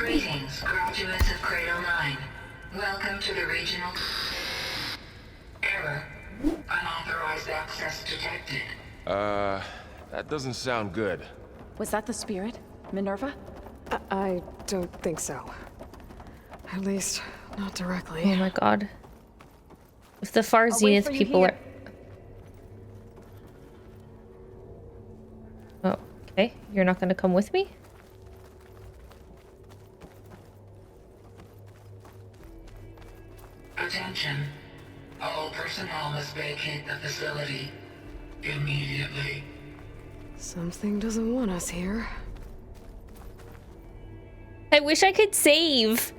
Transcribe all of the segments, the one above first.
Greetings, graduates of Cradle 9. Welcome to the regional... Error. Unauthorized access detected. That doesn't sound good. Was that the spirit? Minerva? I don't think so. At least, not directly. Oh my god. If the far zenith people are... Oh, okay. You're not gonna come with me? Attention. All personnel must vacate the facility immediately. Something doesn't want us here. I wish I could save.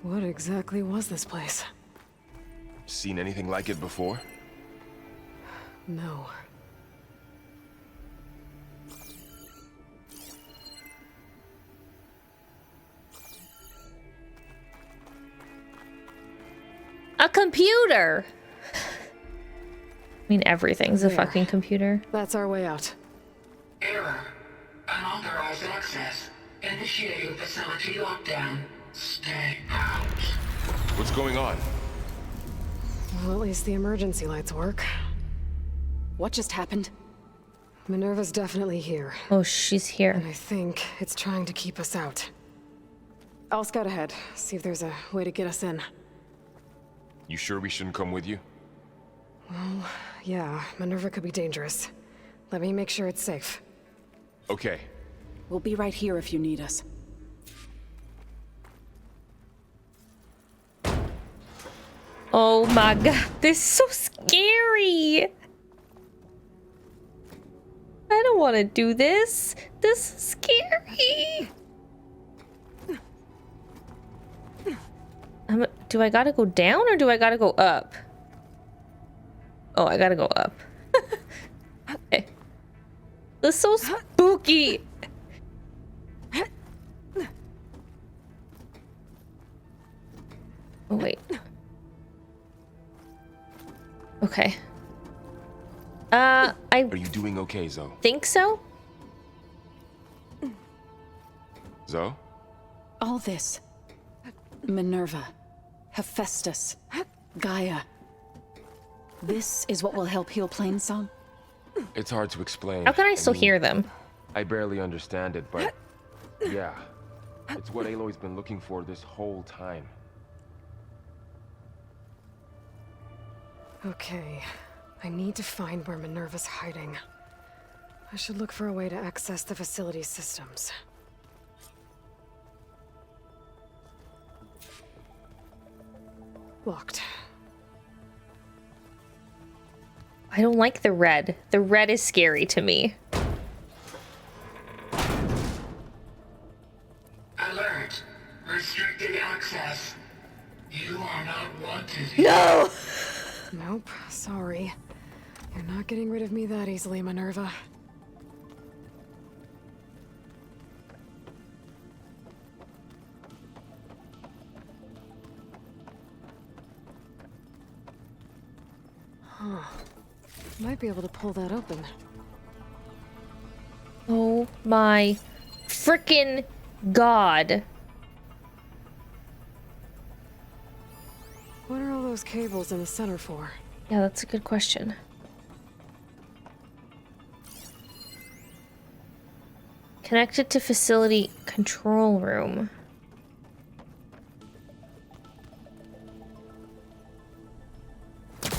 What exactly was this place? Seen anything like it before? No. A computer! I mean, everything's a fucking computer. That's our way out. Error. Unauthorized access. Initiating facility lockdown. Stay out. What's going on? Well, at least the emergency lights work. What just happened? Minerva's definitely here. Oh, she's here. And I think it's trying to keep us out. I'll scout ahead, see if there's a way to get us in. You sure we shouldn't come with you? Well, yeah, Minerva could be dangerous. Let me make sure it's safe. Okay. We'll be right here if you need us. Oh my god, this is so scary! I don't want to do this. This is scary. Do I gotta go down or do I gotta go up? Oh, I gotta go up. Okay. This is so spooky. Oh, wait. Okay. I Are you doing okay, Zo? think so. Zo? All this. Minerva. Hephaestus. Gaia. This is what will help heal Plainsong? It's hard to explain. How can I still hear them? I barely understand it, but yeah. It's what Aloy's been looking for this whole time. Okay, I need to find where Minerva's hiding. I should look for a way to access the facility's systems. Locked. I don't like the red. The red is scary to me. Alert. Restricted access. You are not wanted. No! Nope, sorry. You're not getting rid of me that easily, Minerva. Huh. Might be able to pull that open. Oh my frickin' god. What are all those cables in the center for? Yeah, that's a good question. Connected to facility control room. Let's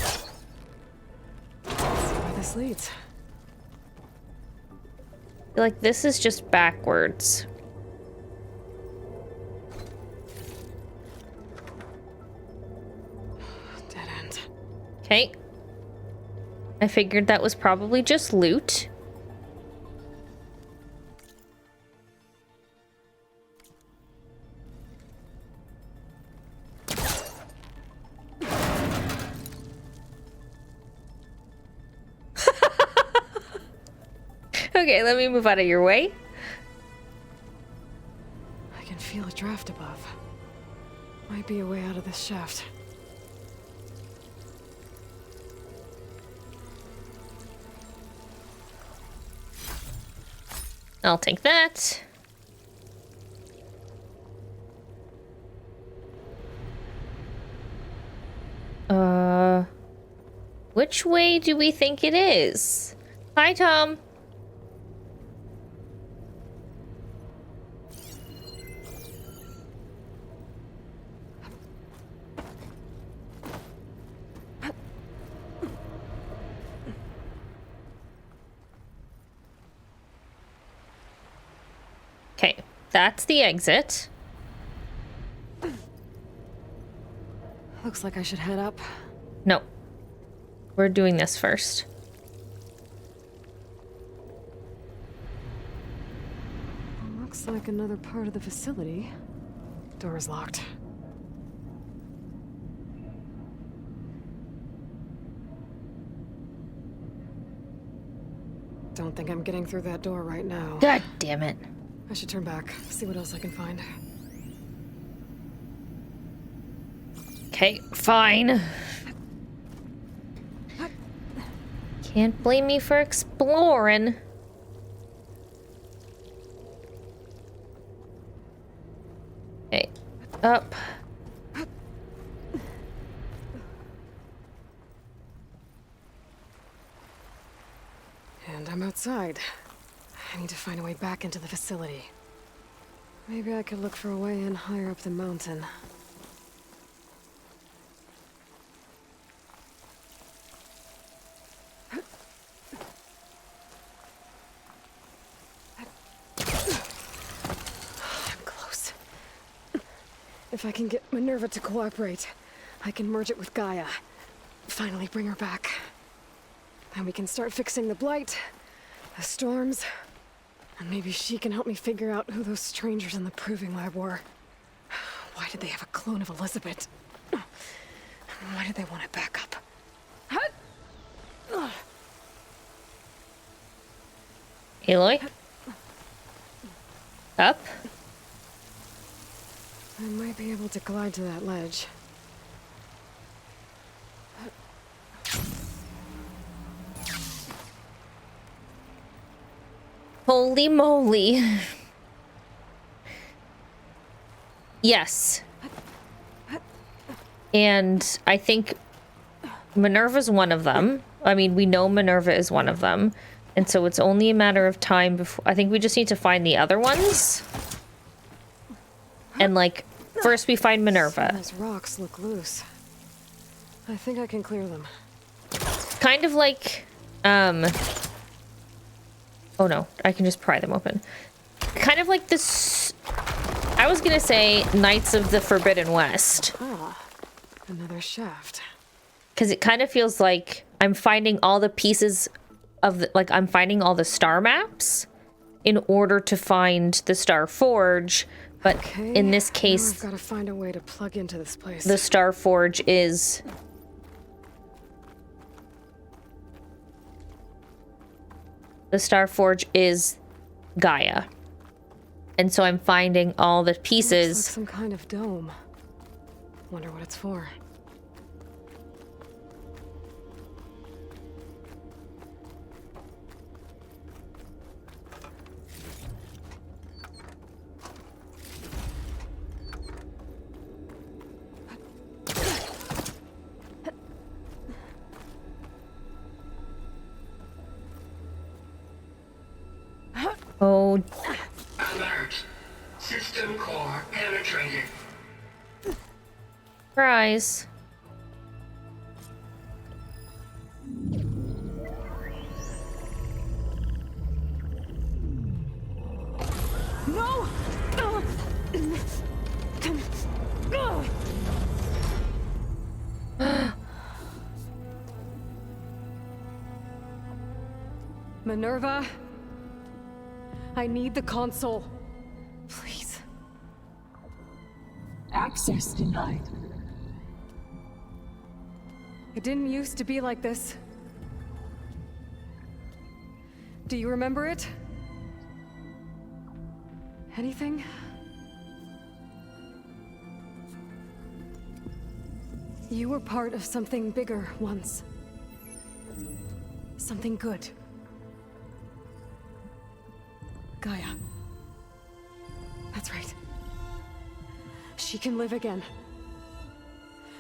see where this leads. I feel like this is just backwards. Dead end. Okay. I figured that was probably just loot. Okay, let me move out of your way. I can feel a draft above. Might be a way out of this shaft. I'll take that. Which way do we think it is? Hi, Tom. Okay, that's the exit. Looks like I should head up. No. We're doing this first. Looks like another part of the facility. Door is locked. Don't think I'm getting through that door right now. God damn it. I should turn back, see what else I can find. Okay, fine. Can't blame me for exploring. Okay, up. And I'm outside. I need to find a way back into the facility. Maybe I could look for a way in higher up the mountain. I'm close. If I can get Minerva to cooperate, I can merge it with Gaia. Finally bring her back. Then we can start fixing the blight, the storms, and maybe she can help me figure out who those strangers in the proving lab were. Why did they have a clone of Elizabeth? Why did they want it back up? Aloy? Up? I might be able to glide to that ledge. Holy moly. Yes. And I think Minerva's one of them. I mean, we know Minerva is one of them. And so it's only a matter of time before... I think we just need to find the other ones. And, like, first we find Minerva. Those rocks look loose. I think I can clear them. Kind of like, oh no, I can just pry them open. Kind of like this... I was gonna say Knights of the Forbidden West. Ah, another shaft. Because it kind of feels like I'm finding all the pieces of the, like I'm finding all the star maps in order to find the Star Forge, but Okay, in this now case I've got to find a way to plug into this place. the Star Forge is Gaia. And so I'm finding all the pieces. Looks like some kind of dome. Wonder what it's for. Oh, Alert. System core penetrated. surprise. No! Minerva, I need the console. Please. Access denied. It didn't used to be like this. Do you remember it? Anything? You were part of something bigger once. Something good. Gaia. That's right. She can live again.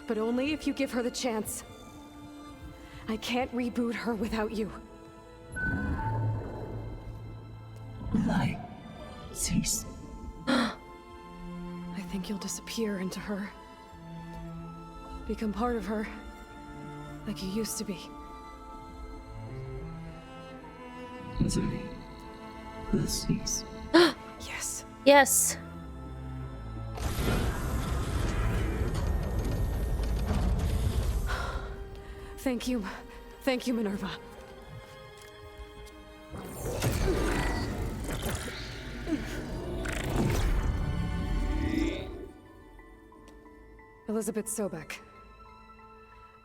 But only if you give her the chance. I can't reboot her without you. Lie. Cease. I think you'll disappear into her. Become part of her. Like you used to be. Misery. Will cease. Yes. Yes. Thank you. Thank you, Minerva. Elizabeth Sobek.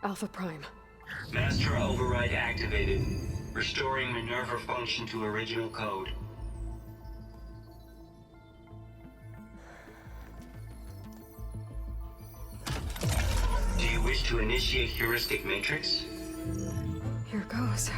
Alpha Prime. Master override activated. Restoring Minerva function to original code. Do you wish to initiate heuristic matrix? Here goes.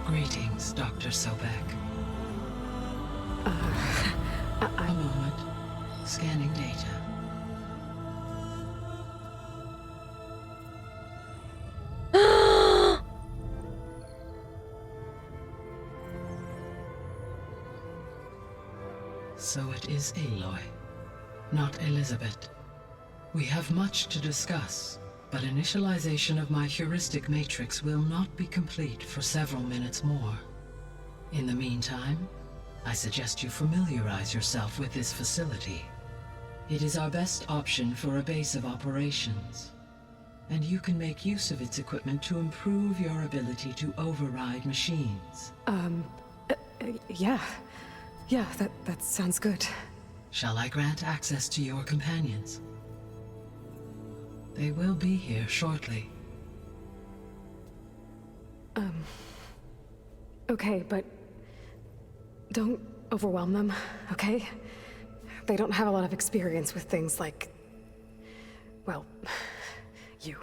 Greetings, Dr. Sobek. A moment. Scanning data. So it is Aloy, not Elizabeth. We have much to discuss, but initialization of my heuristic matrix will not be complete for several minutes more. In the meantime, I suggest you familiarize yourself with this facility. It is our best option for a base of operations, and you can make use of its equipment to improve your ability to override machines. Yeah. Yeah, that sounds good. Shall I grant access to your companions? They will be here shortly. Okay, but don't overwhelm them, okay? They don't have a lot of experience with things like, well, you.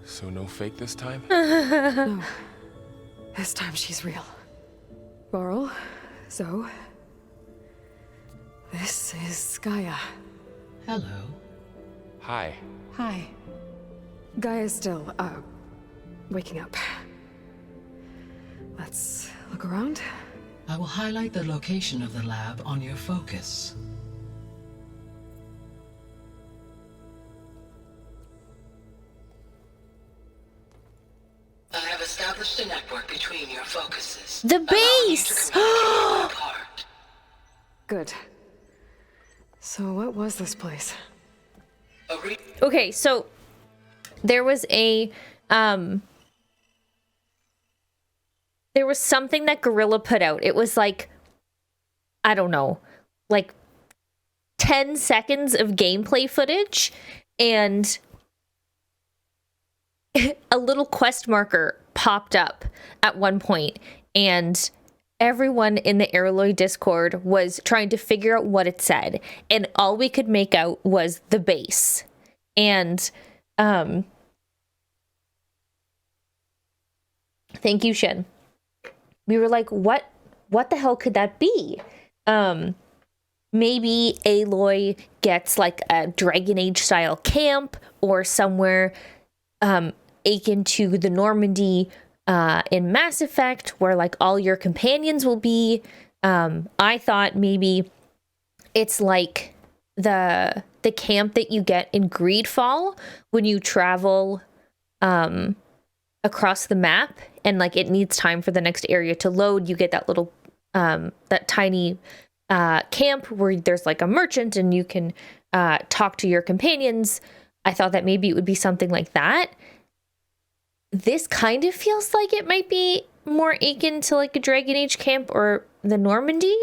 So no fake this time? No. This time she's real. Varl, Zo. This is Gaia. Hello. Hi. Hi. Gaia's still, waking up. Let's look around. I will highlight the location of the lab on your focus. I have established a network between your focuses. The base! Good. So what was this place? Okay, so there was there was something that Gorilla put out. It was like, I don't know, like 10 seconds of gameplay footage, and a little quest marker popped up at one point, and everyone in the Aloy Discord was trying to figure out what it said, and all we could make out was the base. And thank you, Shin. We were like, what the hell could that be? Maybe Aloy gets like a Dragon Age style camp, or somewhere akin to the Normandy in Mass Effect, where like all your companions will be. I thought maybe it's like the camp that you get in Greedfall when you travel across the map, and like it needs time for the next area to load. You get that little that tiny camp where there's like a merchant and you can talk to your companions. I thought that maybe it would be something like that. This kind of feels like it might be more akin to like a Dragon Age camp or the Normandy,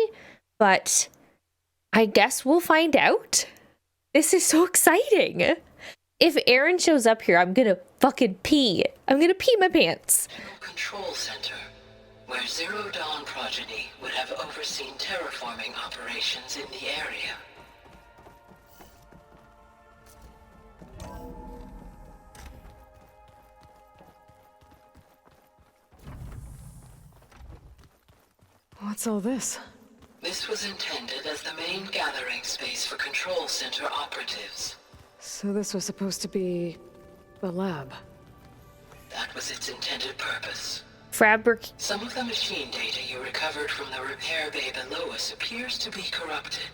but I guess we'll find out. This is so exciting. If Aaron shows up here, I'm gonna fucking pee. I'm gonna pee my pants. Control center, where Zero Dawn progeny would have overseen terraforming operations in the area. What's all this? This was intended as the main gathering space for Control Center operatives. So this was supposed to be a lab. That was its intended purpose. Fabric. Some of the machine data you recovered from the Repair Bay below us appears to be corrupted.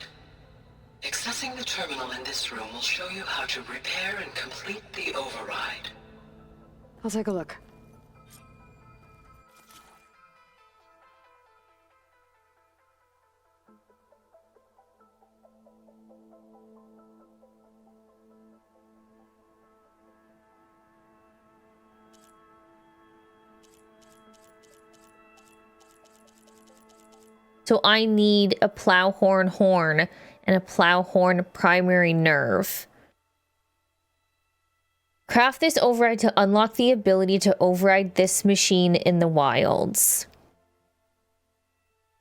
Accessing the terminal in this room will show you how to repair and complete the override. I'll take a look. So I need a Plowhorn horn and a Plowhorn primary nerve. Craft this override to unlock the ability to override this machine in the wilds.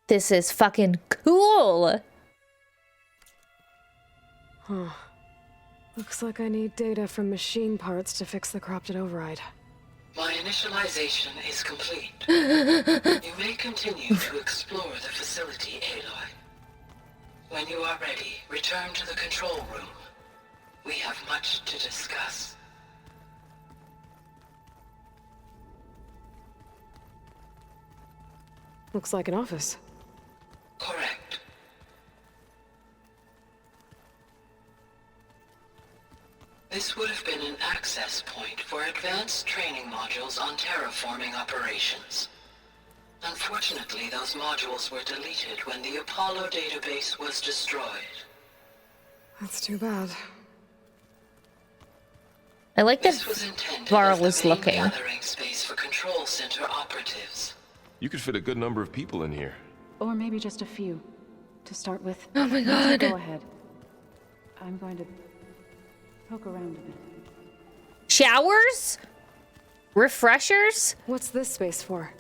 This is fucking cool. Huh. Looks like I need data from machine parts to fix the corrupted override. My initialization is complete. You may continue to explore the facility, Aloy. When you are ready, return to the control room. We have much to discuss. Looks like an office. Correct. This would have been an access point for advanced training modules on terraforming operations. Unfortunately, those modules were deleted when the Apollo database was destroyed. That's too bad. I like that This was intended Varl as is the main looking. gathering space for control center operatives. You could fit a good number of people in here. Or maybe just a few. To start with. Oh my god. Go ahead. I'm going to poke around a bit. Showers? Refreshers? What's this space for?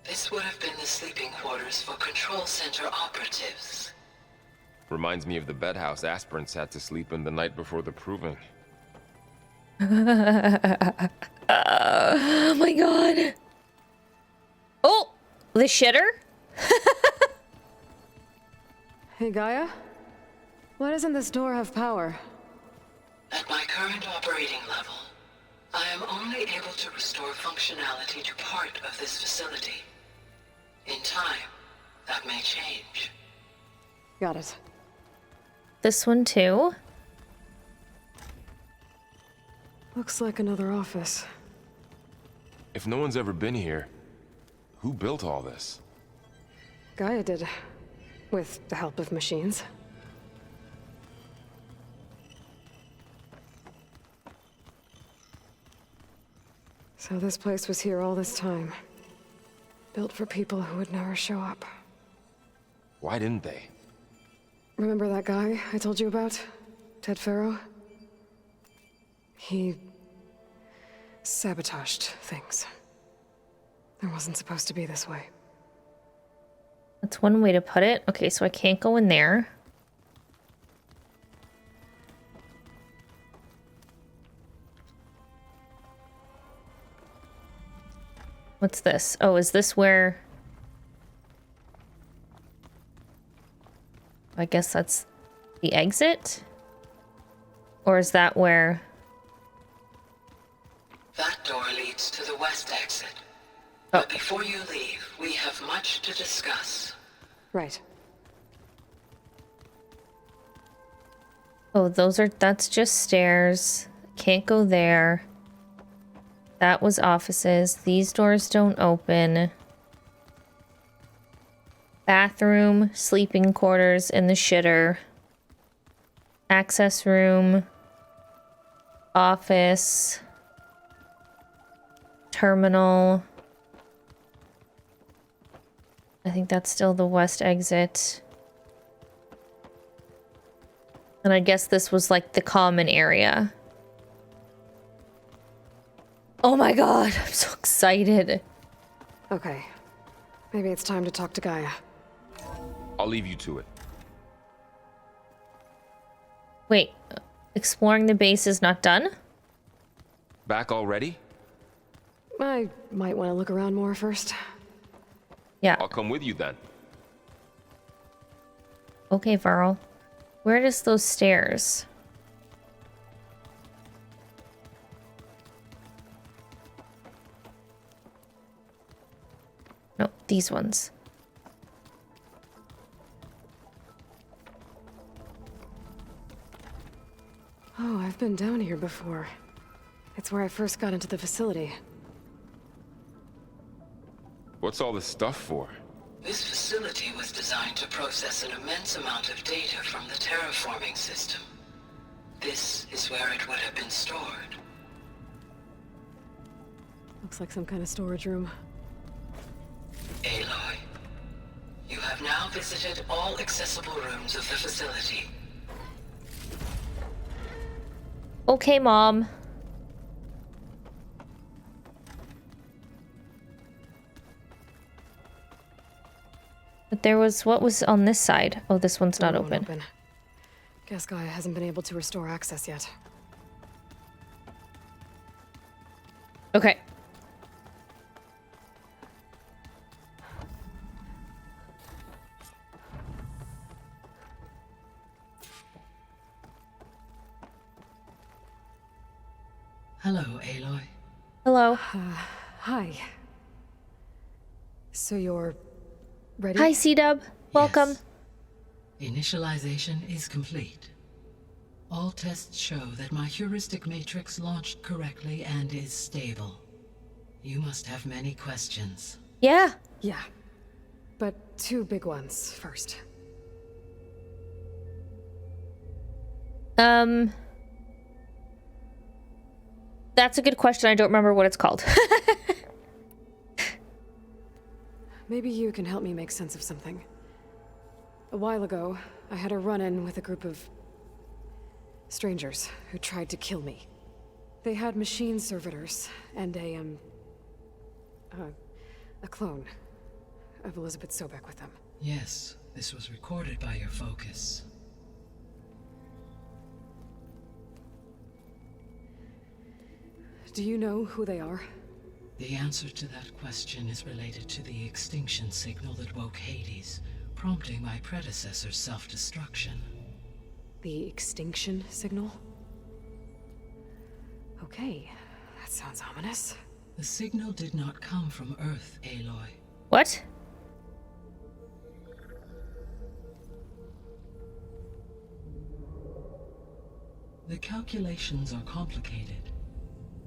This would have been the sleeping quarters for control center operatives. Reminds me of the bedhouse aspirants had to sleep in the night before the proving. Oh my god. Oh, the shitter? Hey, Gaia? Why doesn't this door have power? At my current operating level, I am only able to restore functionality to part of this facility. In time, that may change. Got it. This one too. Looks like another office. If no one's ever been here, who built all this? Gaia did. With the help of machines. So this place was here all this time. Built for people who would never show up. Why didn't they? Remember that guy I told you about? Ted Farrow? He sabotaged things. It wasn't supposed to be this way. That's one way to put it. Okay, so I can't go in there. What's this? Oh, is this where... I guess that's the exit? Or is that where... That door leads to the west exit. Oh. But before you leave, we have much to discuss. Right. Oh, that's just stairs. Can't go there. That was offices. These doors don't open. Bathroom, sleeping quarters, and the shitter. Access room. Office. Terminal. I think that's still the west exit. And I guess this was like the common area. Oh my god, I'm so excited. Okay. Maybe it's time to talk to Gaia. I'll leave you to it. Wait, exploring the base is not done? Back already? I might want to look around more first. Yeah. I'll come with you then. Okay, Varl. Where does those stairs? No, these ones. Oh, I've been down here before. It's where I first got into the facility. What's all this stuff for? This facility was designed to process an immense amount of data from the terraforming system. This is where it would have been stored. Looks like some kind of storage room. Aloy, you have now visited all accessible rooms of the facility. Okay, Mom. But there was, what was on this side? Oh, this one's not Door won't open. Guess Gaia hasn't been able to restore access yet. Okay. Hello, Aloy. Hello. Hi. So you're ready? Hi, C-Dub. Welcome. Yes. Initialization is complete. All tests show that my heuristic matrix launched correctly and is stable. You must have many questions. Yeah. Yeah. But two big ones first. That's a good question. I don't remember what it's called. Maybe you can help me make sense of something. A while ago, I had a run-in with a group of strangers who tried to kill me. They had machine servitors and a clone of Elizabeth Sobek with them. Yes, this was recorded by your focus. Do you know who they are? The answer to that question is related to the extinction signal that woke Hades, prompting my predecessor's self-destruction. The extinction signal? Okay, that sounds ominous. The signal did not come from Earth, Aloy. What? The calculations are complicated,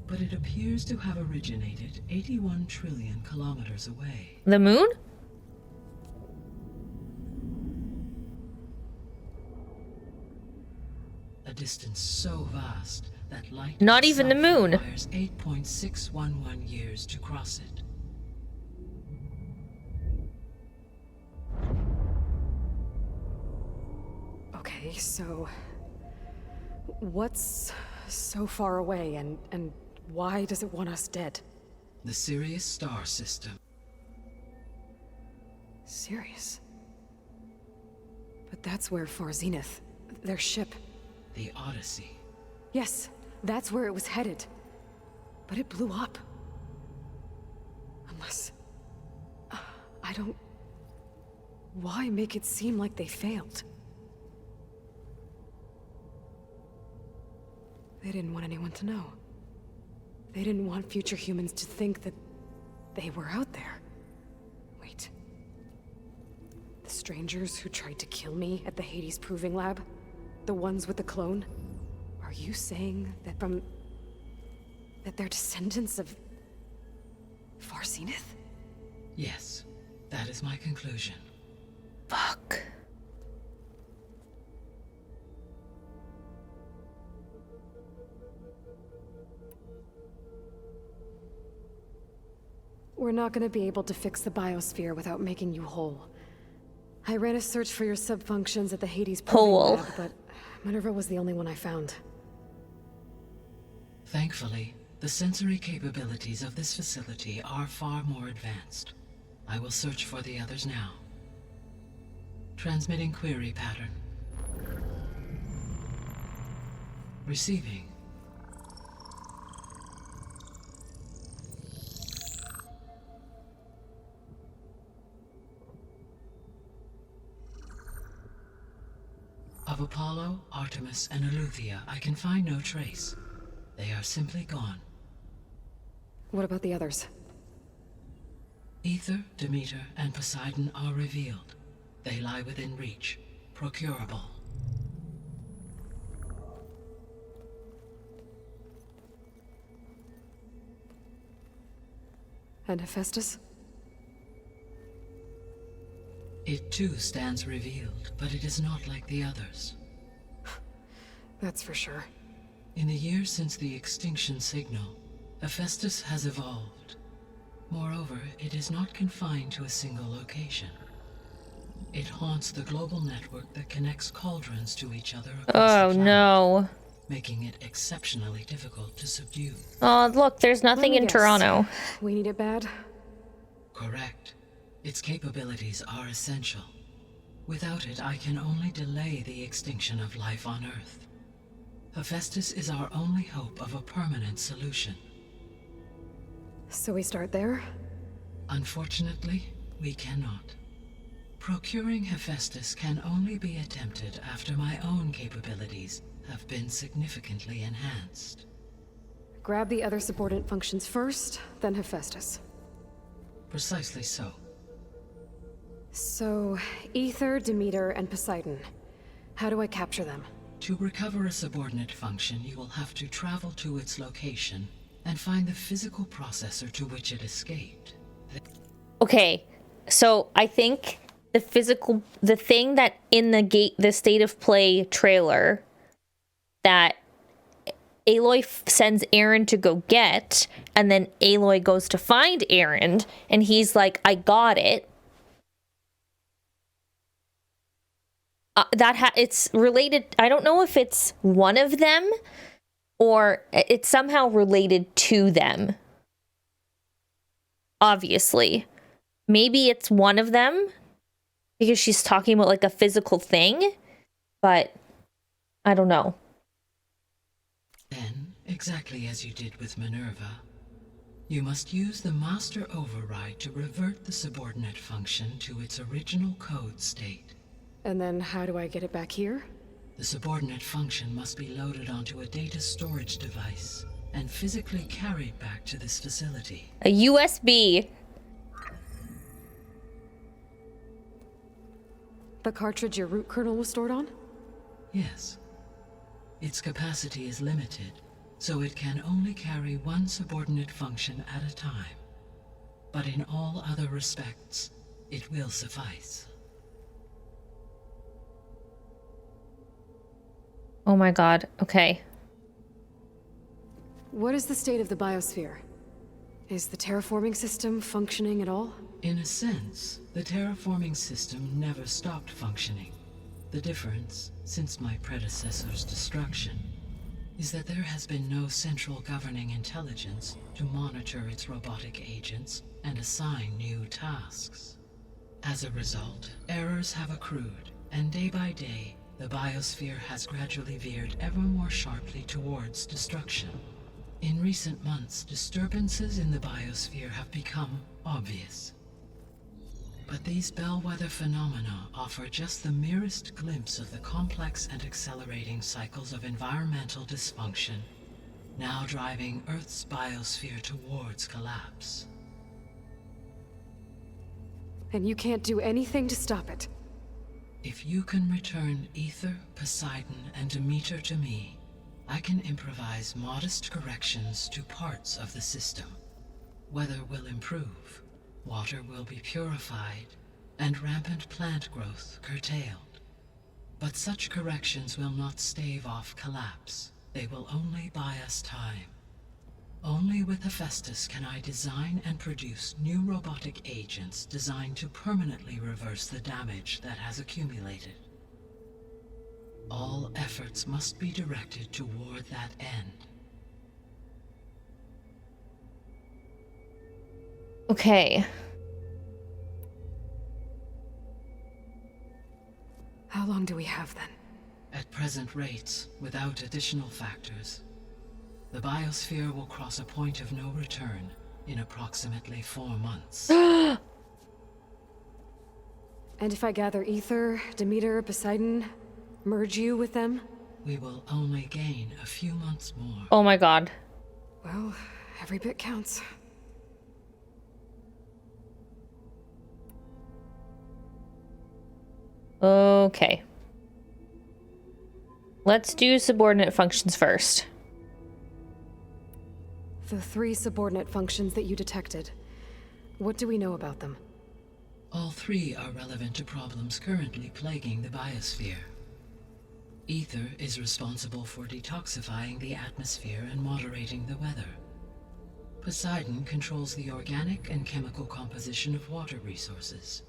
but it appears to have originated 81 trillion kilometers away. The moon? A distance so vast that light Not even the itself moon. requires 8.611 years to cross it. Okay, so what's so far away and why does it want us dead? The Sirius star system. Sirius? But that's where Far Zenith, their ship. The Odyssey. Yes, that's where it was headed. But it blew up. Unless... I don't... Why make it seem like they failed? They didn't want anyone to know. They didn't want future humans to think that they were out there. Wait. The strangers who tried to kill me at the Hades Proving Lab? The ones with the clone? Are you saying that that they're descendants of... Far Zenith? Yes, that is my conclusion. not gonna be able to fix the biosphere without making you whole. I ran a search for your subfunctions at the Hades Proving Whole. Lab, but Minerva was the only one I found. Thankfully, the sensory capabilities of this facility are far more advanced. I will search for the others now. Transmitting query pattern. Receiving. Of Apollo, Artemis, and Eleuthia, I can find no trace. They are simply gone. What about the others? Ether, Demeter, and Poseidon are revealed. They lie within reach, procurable. And Hephaestus? It too stands revealed, but it is not like the others. That's for sure. In the years since the extinction signal, Hephaestus has evolved. Moreover, it is not confined to a single location. It haunts the global network that connects cauldrons to each other across the Oh planet, no. making it exceptionally difficult to subdue. Oh, look, there's Let nothing me in guess. Toronto. We need it bad? Correct. Its capabilities are essential. Without it, I can only delay the extinction of life on Earth. Hephaestus is our only hope of a permanent solution. So we start there? Unfortunately, we cannot. Procuring Hephaestus can only be attempted after my own capabilities have been significantly enhanced. Grab the other subordinate functions first, then Hephaestus. Precisely so. So, Ether, Demeter, and Poseidon. How do I capture them? To recover a subordinate function, you will have to travel to its location and find the physical processor to which it escaped. Okay, so I think the thing that in the State of Play trailer that Aloy sends Aaron to go get, and then Aloy goes to find Aaron, and he's like, I got it. It's related. I don't know if it's one of them or it's somehow related to them. Obviously. Maybe it's one of them because she's talking about like a physical thing, but I don't know. Then, exactly as you did with Minerva, you must use the master override to revert the subordinate function to its original code state. And then how do I get it back here? The subordinate function must be loaded onto a data storage device and physically carried back to this facility. A USB. The cartridge your root kernel was stored on? Yes. Its capacity is limited, so it can only carry one subordinate function at a time. But in all other respects, it will suffice. Oh my god. Okay. What is the state of the biosphere? Is the terraforming system functioning at all? In a sense, the terraforming system never stopped functioning. The difference, since my predecessor's destruction, is that there has been no central governing intelligence to monitor its robotic agents and assign new tasks. As a result, errors have accrued, and day by day, the biosphere has gradually veered ever more sharply towards destruction. In recent months, disturbances in the biosphere have become obvious. But these bellwether phenomena offer just the merest glimpse of the complex and accelerating cycles of environmental dysfunction, now driving Earth's biosphere towards collapse. And you can't do anything to stop it? If you can return Ether, Poseidon, and Demeter to me, I can improvise modest corrections to parts of the system. Weather will improve, water will be purified, and rampant plant growth curtailed. But such corrections will not stave off collapse. They will only buy us time. Only with Hephaestus can I design and produce new robotic agents designed to permanently reverse the damage that has accumulated. All efforts must be directed toward that end. Okay. How long do we have then? At present rates, without additional factors, the biosphere will cross a point of no return in approximately 4 months. And if I gather Ether, Demeter, Poseidon, merge you with them? We will only gain a few months more. Oh my god. Well, every bit counts. Okay. Let's do subordinate functions first. The 3 subordinate functions that you detected. What do we know about them? All 3 are relevant to problems currently plaguing the biosphere. Ether is responsible for detoxifying the atmosphere and moderating the weather. Poseidon controls the organic and chemical composition of water resources.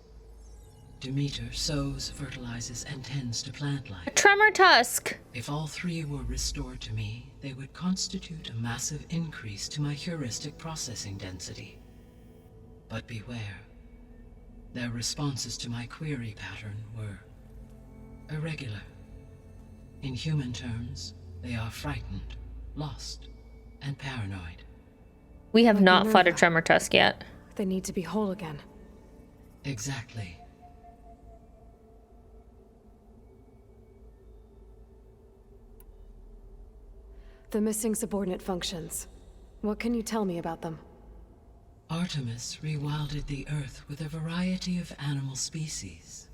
Demeter sows, fertilizes, and tends to plant life. A tremor tusk! If all 3 were restored to me, they would constitute a massive increase to my heuristic processing density. But beware. Their responses to my query pattern were irregular. In human terms, they are frightened, lost, and paranoid. We have Like not fought a Minerva. tremor tusk yet. They need to be whole again. Exactly. The missing subordinate functions. What can you tell me about them? Artemis rewilded the Earth with a variety of animal species.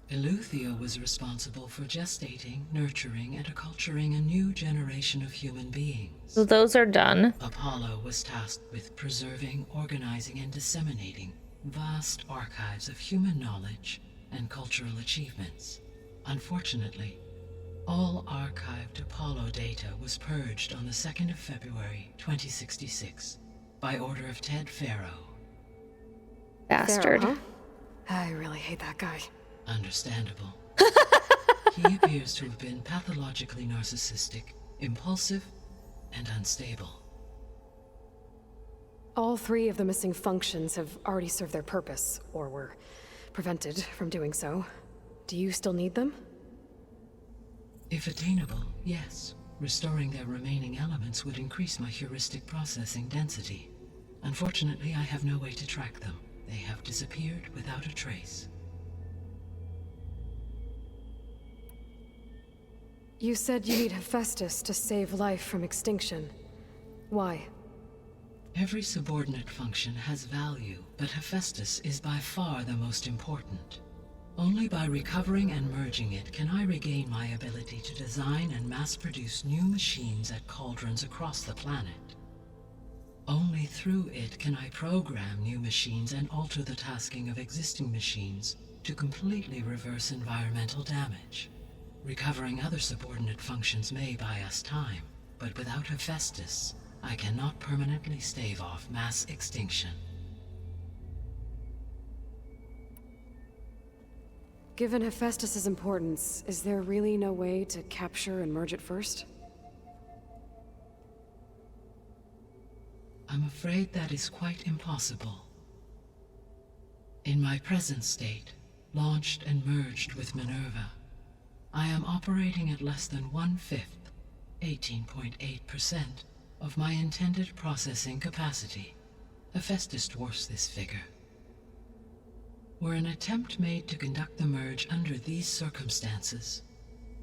Eleuthia was responsible for gestating, nurturing, and acculturating a new generation of human beings. So those are done. Apollo was tasked with preserving, organizing, and disseminating vast archives of human knowledge and cultural achievements. Unfortunately, all archived Apollo data was purged on the 2nd of February, 2066, by order of Ted Farrow. Bastard. Pharaoh, huh? I really hate that guy. Understandable. He appears to have been pathologically narcissistic, impulsive, and unstable. All 3 of the missing functions have already served their purpose, or were prevented from doing so. Do you still need them? If attainable, yes. Restoring their remaining elements would increase my heuristic processing density. Unfortunately, I have no way to track them. They have disappeared without a trace. You said you need Hephaestus to save life from extinction. Why? Every subordinate function has value, but Hephaestus is by far the most important. Only by recovering and merging it can I regain my ability to design and mass-produce new machines at cauldrons across the planet. Only through it can I program new machines and alter the tasking of existing machines to completely reverse environmental damage. Recovering other subordinate functions may buy us time, but without Hephaestus, I cannot permanently stave off mass extinction. Given Hephaestus's importance, is there really no way to capture and merge it first? I'm afraid that is quite impossible. In my present state, launched and merged with Minerva, I am operating at less than 1/5, 18.8%, of my intended processing capacity. Hephaestus dwarfs this figure. Were an attempt made to conduct the merge under these circumstances,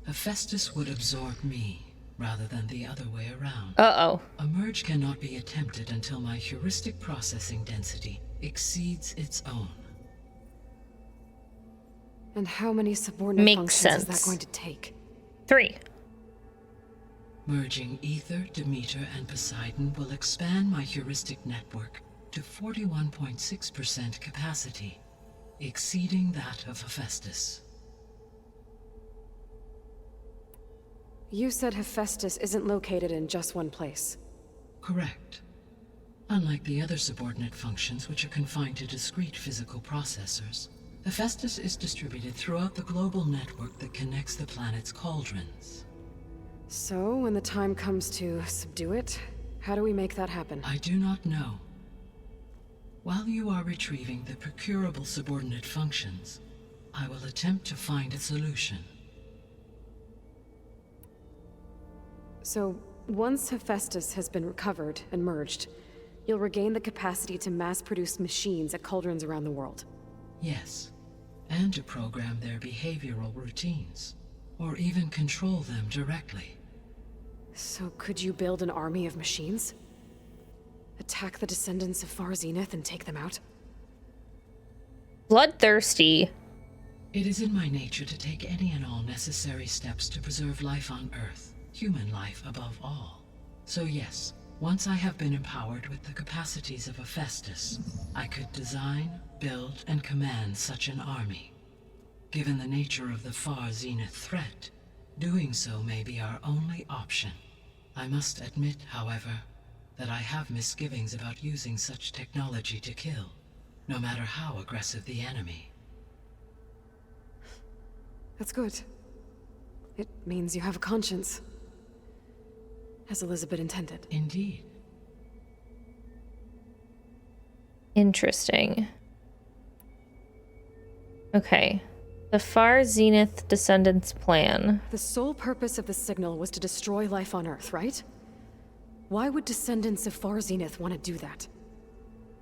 Hephaestus would absorb me, rather than the other way around. Uh-oh. A merge cannot be attempted until my heuristic processing density exceeds its own. And how many subordinate Makes functions is sense. that going to take? 3. Merging Ether, Demeter, and Poseidon will expand my heuristic network to 41.6% capacity, exceeding that of Hephaestus. You said Hephaestus isn't located in just one place. Correct. Unlike the other subordinate functions which are confined to discrete physical processors, Hephaestus is distributed throughout the global network that connects the planet's cauldrons. So, when the time comes to subdue it, how do we make that happen? I do not know. While you are retrieving the procurable subordinate functions, I will attempt to find a solution. So, once Hephaestus has been recovered and merged, you'll regain the capacity to mass-produce machines at cauldrons around the world. Yes, and to program their behavioral routines, or even control them directly. So could you build an army of machines? Attack the descendants of Far Zenith and take them out? Bloodthirsty. It is in my nature to take any and all necessary steps to preserve life on Earth, human life above all. So yes, once I have been empowered with the capacities of Hephaestus, I could design, build, and command such an army. Given the nature of the Far Zenith threat, doing so may be our only option. I must admit, however, that I have misgivings about using such technology to kill, no matter how aggressive the enemy. That's good. It means you have a conscience. As Elizabeth intended. Indeed. Interesting. Okay. The Far Zenith Descendants plan. The sole purpose of the signal was to destroy life on Earth, right? Why would descendants of Far Zenith want to do that?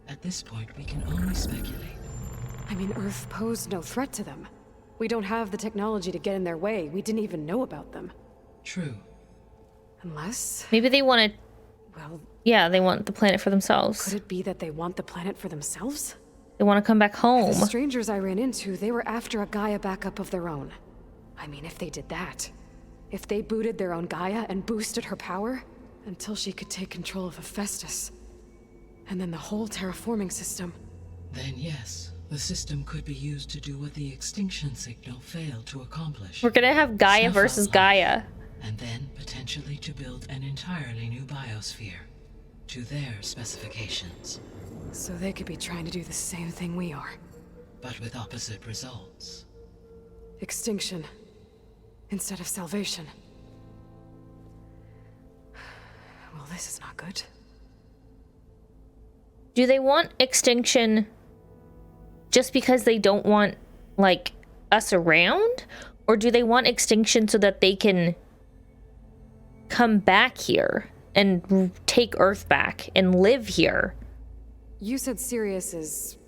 At this point, we can only speculate. I mean, Earth posed no threat to them. We don't have the technology to get in their way. We didn't even know about them. True. Unless... Maybe they want to... Well... Yeah, they want the planet for themselves. Could it be that they want the planet for themselves? They want to come back home. The strangers I ran into, they were after a Gaia backup of their own. I mean, if they did that... If they booted their own Gaia and boosted her power... Until she could take control of Hephaestus. And then the whole terraforming system. Then yes, the system could be used to do what the extinction signal failed to accomplish. We're gonna have Gaia Snuff versus out life, Gaia. And then potentially to build an entirely new biosphere. To their specifications. So they could be trying to do the same thing we are. But with opposite results. Extinction. Instead of salvation. Well, this is not good. Do they want extinction just because they don't want, like, us around? Or do they want extinction so that they can come back here and take Earth back and live here? You said Sirius is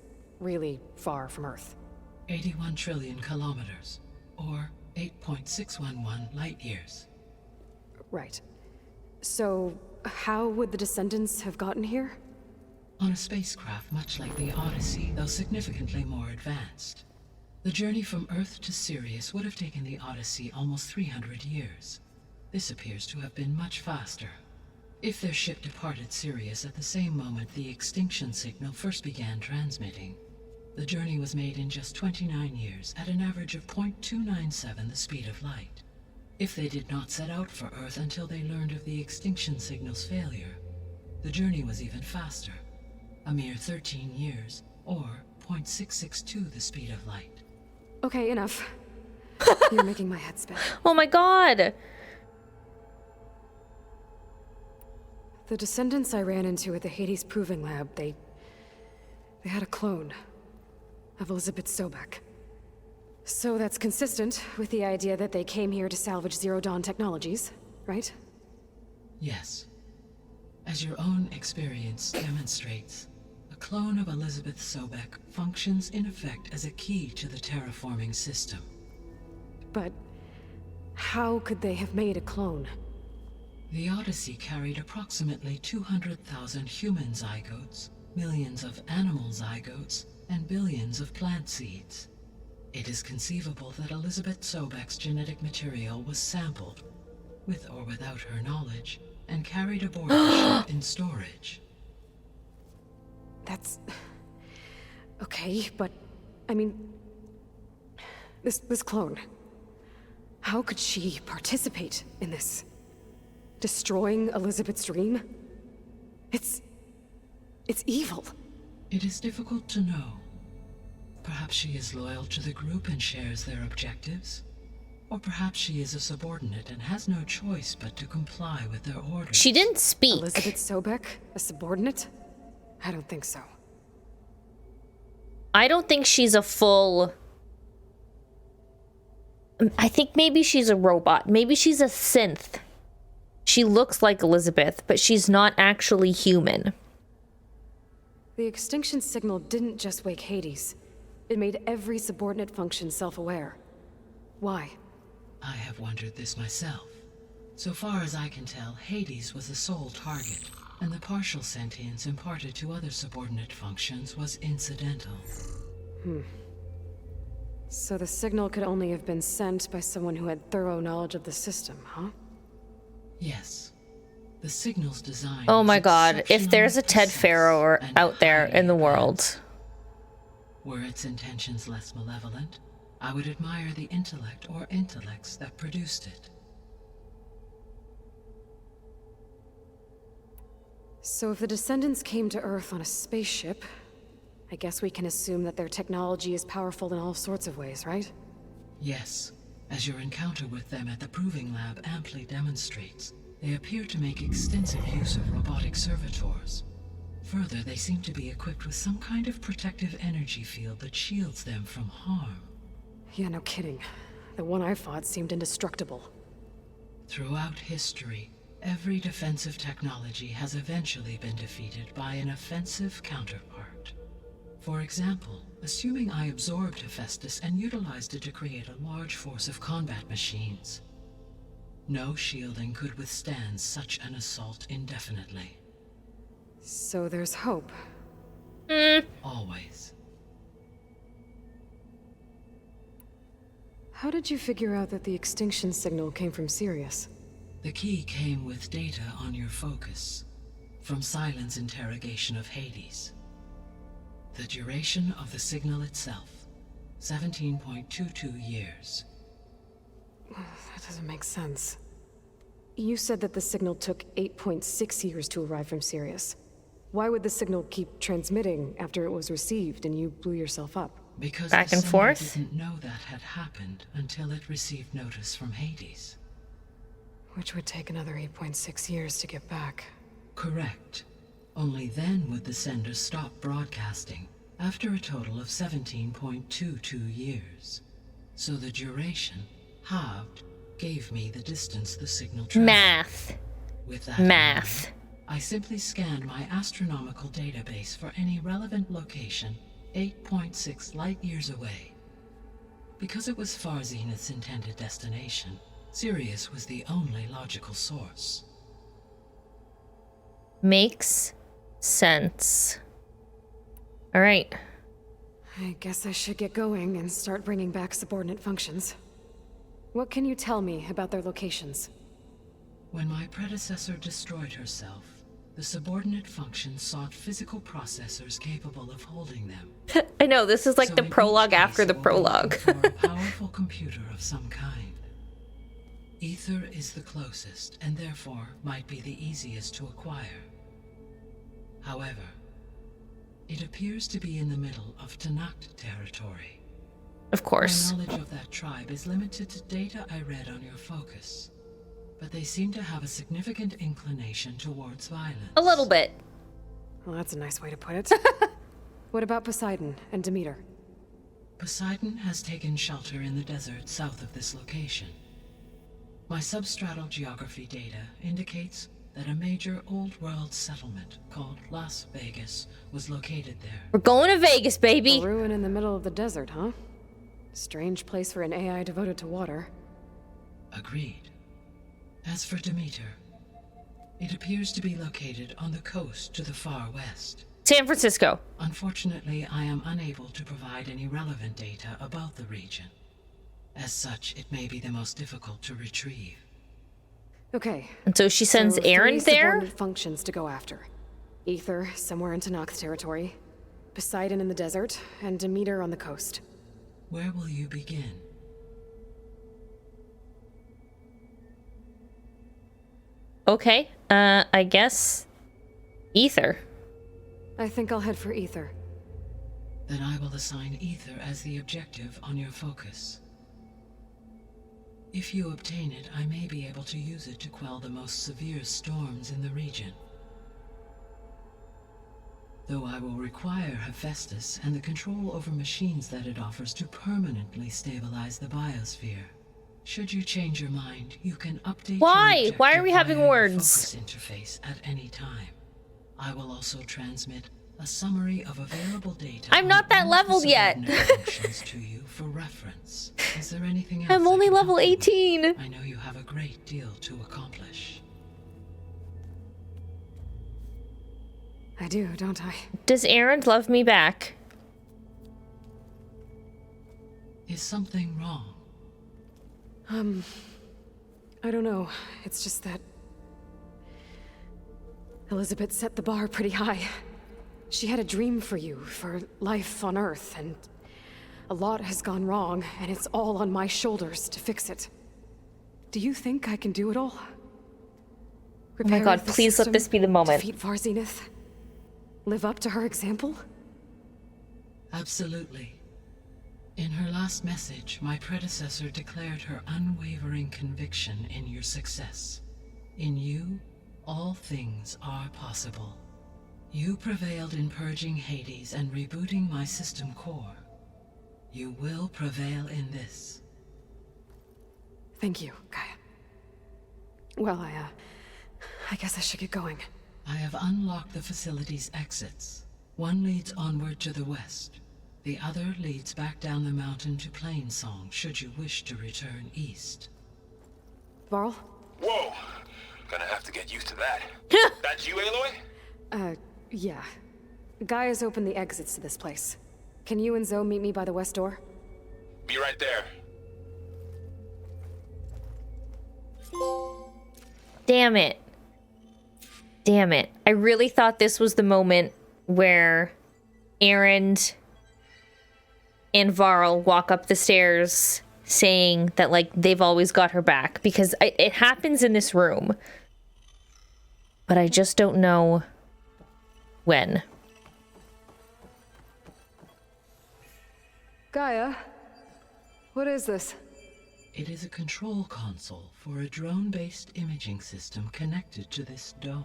really far from Earth. 81 trillion kilometers, or 8.611 light years. Right. So, how would the descendants have gotten here? On a spacecraft much like the Odyssey, though significantly more advanced. The journey from Earth to Sirius would have taken the Odyssey almost 300 years. This appears to have been much faster. If their ship departed Sirius at the same moment the extinction signal first began transmitting, the journey was made in just 29 years at an average of 0.297 the speed of light. If they did not set out for Earth until they learned of the extinction signal's failure, the journey was even faster, a mere 13 years, or 0.662 the speed of light. Okay, enough. You're making my head spin. Oh my god! The descendants I ran into at the Hades Proving Lab, they had a clone of Elizabeth Sobek. So that's consistent with the idea that they came here to salvage Zero Dawn technologies, right? Yes. As your own experience demonstrates, a clone of Elizabeth Sobek functions in effect as a key to the terraforming system. But how could they have made a clone? The Odyssey carried approximately 200,000 human zygotes, millions of animal zygotes, and billions of plant seeds. It is conceivable that Elizabeth Sobek's genetic material was sampled, with or without her knowledge, and carried aboard the ship in storage. That's... okay, but... I mean... This clone... How could she participate in this? Destroying Elizabeth's dream? It's It's evil. It is difficult to know. Perhaps she is loyal to the group and shares their objectives. Or perhaps she is a subordinate and has no choice but to comply with their orders. She didn't speak. Elizabeth Sobek, a subordinate? I don't think so. I don't think she's a full... I think maybe she's a robot. Maybe she's a synth. She looks like Elizabeth, but she's not actually human. The extinction signal didn't just wake Hades. It made every subordinate function self-aware. Why? I have wondered this myself. So far as I can tell, Hades was the sole target, and the partial sentience imparted to other subordinate functions was incidental. So the signal could only have been sent by someone who had thorough knowledge of the system, huh? Yes. The signal's design. Oh my was god, if there's a exceptionally Ted Farrow precise and out there highly in the advanced. world. Were its intentions less malevolent, I would admire the intellect or intellects that produced it. So if the descendants came to Earth on a spaceship, I guess we can assume that their technology is powerful in all sorts of ways, right? Yes, as your encounter with them at the Proving Lab amply demonstrates, they appear to make extensive use of robotic servitors. Further, they seem to be equipped with some kind of protective energy field that shields them from harm. Yeah, no kidding. The one I fought seemed indestructible. Throughout history, every defensive technology has eventually been defeated by an offensive counterpart. For example, assuming I absorbed Hephaestus and utilized it to create a large force of combat machines. No shielding could withstand such an assault indefinitely. So there's hope. Always. How did you figure out that the extinction signal came from Sirius? The key came with data on your focus, from Silent's interrogation of Hades. The duration of the signal itself, 17.22 years. That doesn't make sense. You said that the signal took 8.6 years to arrive from Sirius. Why would the signal keep transmitting after it was received and you blew yourself up? Because Back the and Sun forth? didn't know that had happened until it received notice from Hades. Which would take another 8.6 years to get back. Correct. Only then would the sender stop broadcasting, after a total of 17.22 years. So the duration, halved, gave me the distance the signal traveled. Math. With that in Math. mind, I simply scanned my astronomical database for any relevant location 8.6 light years away. Because it was Far Zenith's intended destination, Sirius was the only logical source. Makes sense. All right. I guess I should get going and start bringing back subordinate functions. What can you tell me about their locations? When my predecessor destroyed herself, the subordinate functions sought physical processors capable of holding them. I know, this is like So the in prologue each after case, the it will be prologue. looking for a powerful computer of some kind. Ether is the closest, and therefore might be the easiest to acquire. However, it appears to be in the middle of Tanakh territory. Of course. My knowledge of that tribe is limited to data I read on your focus, but they seem to have a significant inclination towards violence. A little bit. Well, that's a nice way to put it. What about Poseidon and Demeter? Poseidon has taken shelter in the desert south of this location. My substratal geography data indicates that a major old-world settlement called Las Vegas was located there. We're going to Vegas, A baby. ruin in the middle of the desert, huh? Strange place for an AI devoted to water. Agreed. As for Demeter, it appears to be located on the coast to the far west. San Francisco. Unfortunately, I am unable to provide any relevant data about the region. As such, it may be the most difficult to retrieve. Okay. And so she sends so Aaron three there? subordinate functions to go after. Ether, somewhere in Tanakh territory. Poseidon in the desert, and Demeter on the coast. Where will you begin? Okay. I guess Ether. I think I'll head for Ether. Then I will assign Ether as the objective on your focus. If you obtain it, I may be able to use it to quell the most severe storms in the region. Though I will require Hephaestus and the control over machines that it offers to permanently stabilize the biosphere. Should you change your mind, you can update Why? your Why are we objective having via your words? focus interface at any time. I will also transmit a summary of available data. I'm not on that all leveled the yet. subordinate functions to you for reference. Is there anything else I'm I only can level help you with? 18. I know you have a great deal to accomplish. I do, don't I? Does Aaron love me back? Is something wrong? I don't know. It's just that Elizabeth set the bar pretty high. She had a dream for you, for life on Earth, and a lot has gone wrong, and it's all on my shoulders to fix it. Do you think I can do it all? Oh my god, please let this be the moment. Defeat Var Zenith? Live up to her example? Absolutely. In her last message, my predecessor declared her unwavering conviction in your success. In you, all things are possible. You prevailed in purging Hades and rebooting my system core. You will prevail in this. Thank you, Gaia. Well, I guess I should get going. I have unlocked the facility's exits. One leads onward to the west. The other leads back down the mountain to Plainsong, should you wish to return east. Varl? Whoa! Gonna have to get used to that. That's you, Aloy? Yeah. Gaia's opened the exits to this place. Can you and Zo meet me by the west door? Be right there. Damn it. Damn it. I really thought this was the moment where Aaron and Varl walk up the stairs saying that, like, they've always got her back. Because it happens in this room. But I just don't know when. Gaia? What is this? It is a control console for a drone-based imaging system connected to this dome.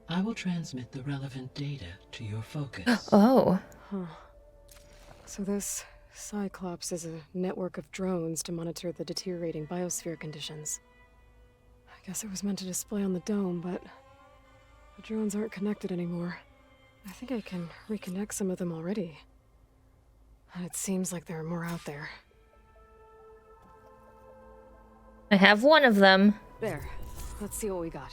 I will transmit the relevant data to your focus. Oh. So this Cyclops is a network of drones to monitor the deteriorating biosphere conditions. I guess it was meant to display on the dome, but the drones aren't connected anymore. I think I can reconnect some of them already. And it seems like there are more out there. I have one of them. There. Let's see what we got.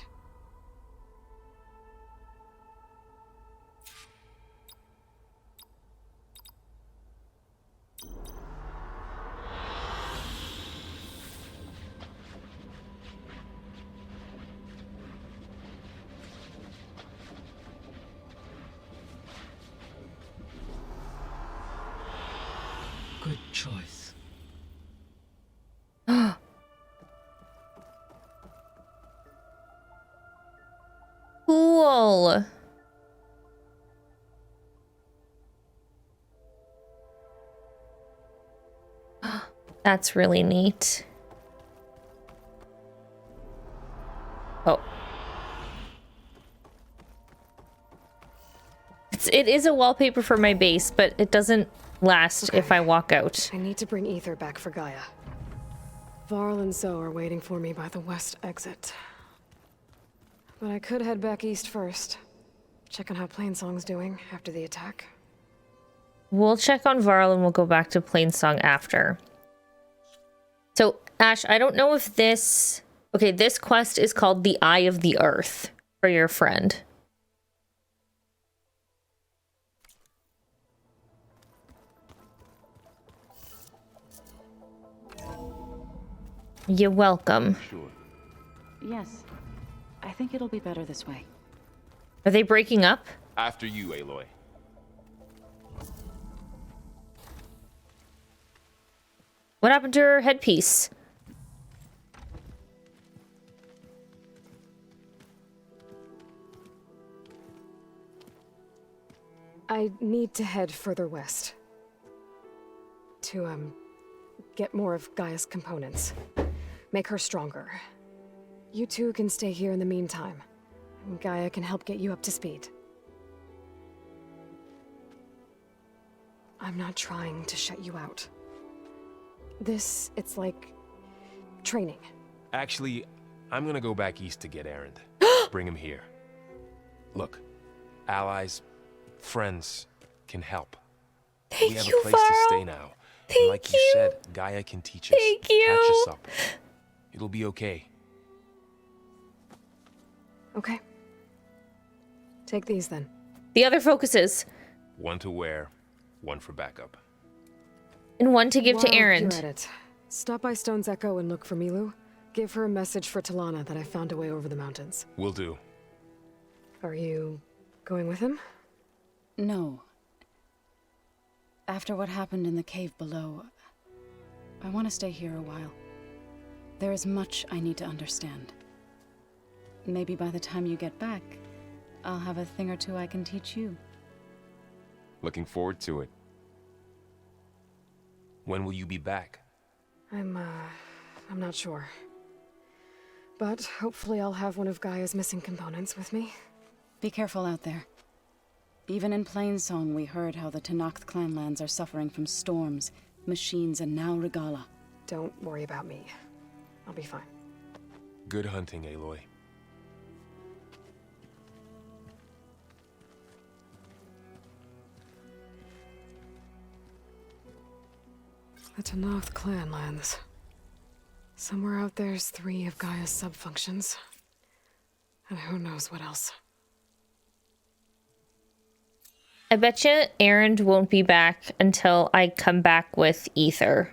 Good choice. Cool. That's really neat. Oh. It is a wallpaper for my base, but it doesn't last if I walk out. I need to bring Ether back for Gaia. Varl and Zo are waiting for me by the west exit. But I could head back east first. Check on how Plainsong's doing after the attack. We'll check on Varl and we'll go back to Plainsong after. So, Ash, I don't know if this... Okay, this quest is called the Eye of the Earth for your friend. You're welcome. Sure. Yes. I think it'll be better this way. Are they breaking up? After you, Aloy. What happened to her headpiece? I need to head further west. To, get more of Gaia's components. Make her stronger. You two can stay here in the meantime. And Gaia can help get you up to speed. I'm not trying to shut you out. It's like training. Actually, I'm gonna go back east to get Erend. Bring him here. Look, allies, friends can help. Thank we have you, a place to stay now. Thank And like you said, Gaia can teach us. Thank you. Catch us up. It'll be okay. Okay. Take these then. The other focuses. One to wear, one for backup. And one to give to While Erend. you're at it, stop by Stone's Echo and look for Milu. Give her a message for Talana that I found a way over the mountains. Will do. Are you going with him? No. After what happened in the cave below, I want to stay here a while. There is much I need to understand. Maybe by the time you get back, I'll have a thing or two I can teach you. Looking forward to it. When will you be back? I'm not sure. But hopefully I'll have one of Gaia's missing components with me. Be careful out there. Even in Plainsong, we heard how the Tenakth clanlands are suffering from storms, machines, and now Regala. Don't worry about me. I'll be fine. Good hunting, Aloy. The Tenakth clanlands. Somewhere out there's 3 of Gaia's subfunctions. And who knows what else. I bet you Erend won't be back until I come back with Ether.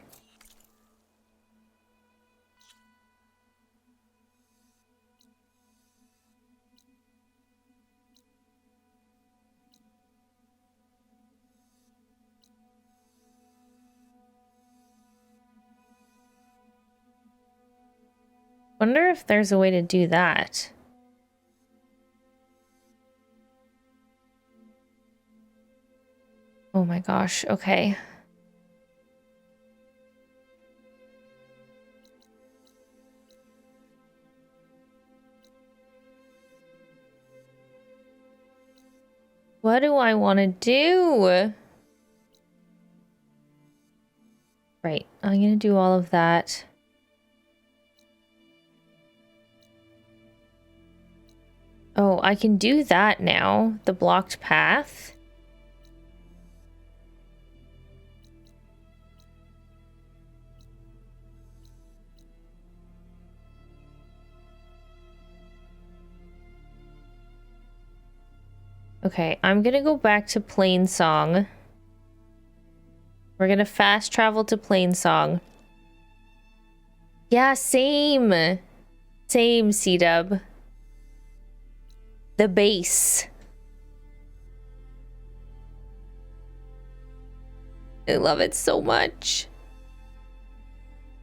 Wonder if there's a way to do that. Oh my gosh, okay. What do I want to do? Right, I'm gonna do all of that. Oh, I can do that now. The blocked path. Okay, I'm gonna go back to Plainsong. We're gonna fast travel to Plainsong. Yeah, same. Same, C-Dub. The base. I love it so much.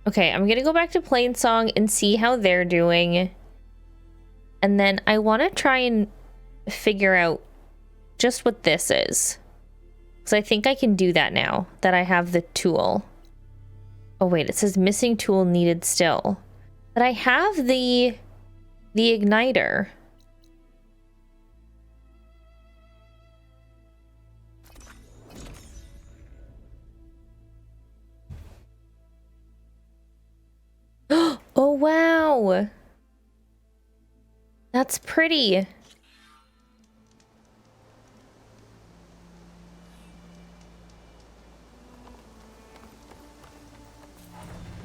Okay, I'm gonna go back to Plainsong and see how they're doing. And then I want to try and figure out just what this is. Because I think I can do that now that I have the tool. Oh wait, it says missing tool needed still. But I have the igniter. Oh wow. That's pretty.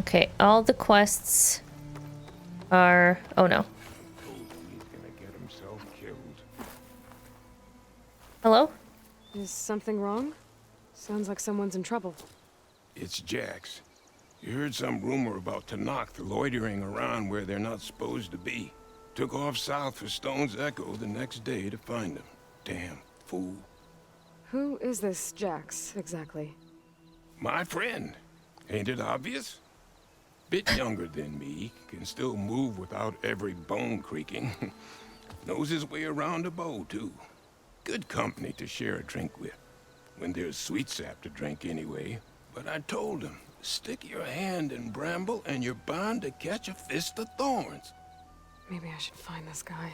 Okay, all the quests are... Oh no. He's gonna get himself killed. Hello? Is something wrong? Sounds like someone's in trouble. It's Jax. You heard some rumor about Tenakth loitering around where they're not supposed to be. Took off south for Stone's Echo the next day to find them. Damn fool. Who is this Jax, exactly? My friend. Ain't it obvious? Bit younger than me, can still move without every bone creaking. Knows his way around a bow, too. good company to share a drink with. When there's sweet sap to drink anyway. But I told him, stick your hand in bramble and you're bound to catch a fist of thorns. Maybe I should find this guy.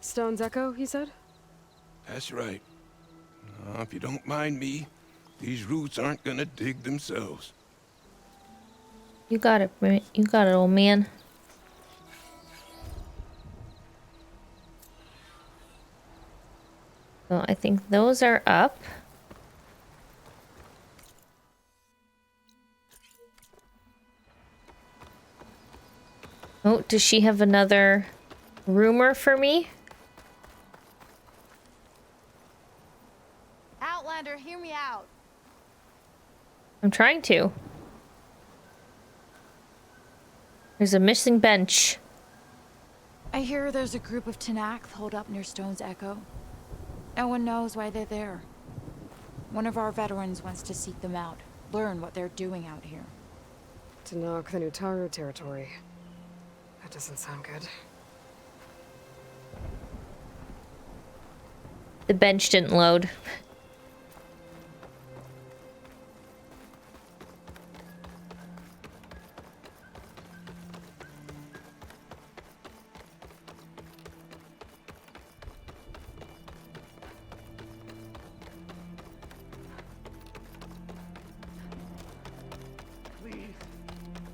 Stone's Echo, he said? That's right. Now, if you don't mind me, these roots aren't gonna dig themselves. You got it, you got it, old man. So I think those are up. Oh, does she have another rumor for me? Outlander, hear me out. I'm trying to. There's a missing bench. I hear there's a group of Tenakth holed up near Stone's Echo. No one knows why they're there. One of our veterans wants to seek them out, learn what they're doing out here. To knock the Utaru territory. That doesn't sound good. The bench didn't load.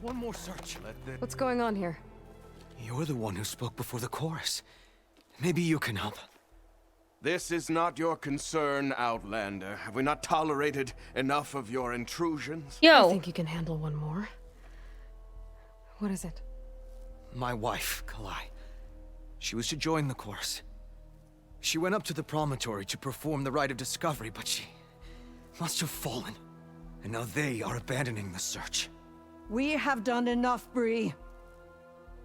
One more search. What's going on here? You're the one who spoke before the chorus. Maybe you can help. This is not your concern, Outlander. Have we not tolerated enough of your intrusions? I think you can handle one more. What is it? My wife, Kalai. She was to join the chorus. She went up to the promontory to perform the rite of discovery, but she must have fallen. And now they are abandoning the search. We have done enough, Bree.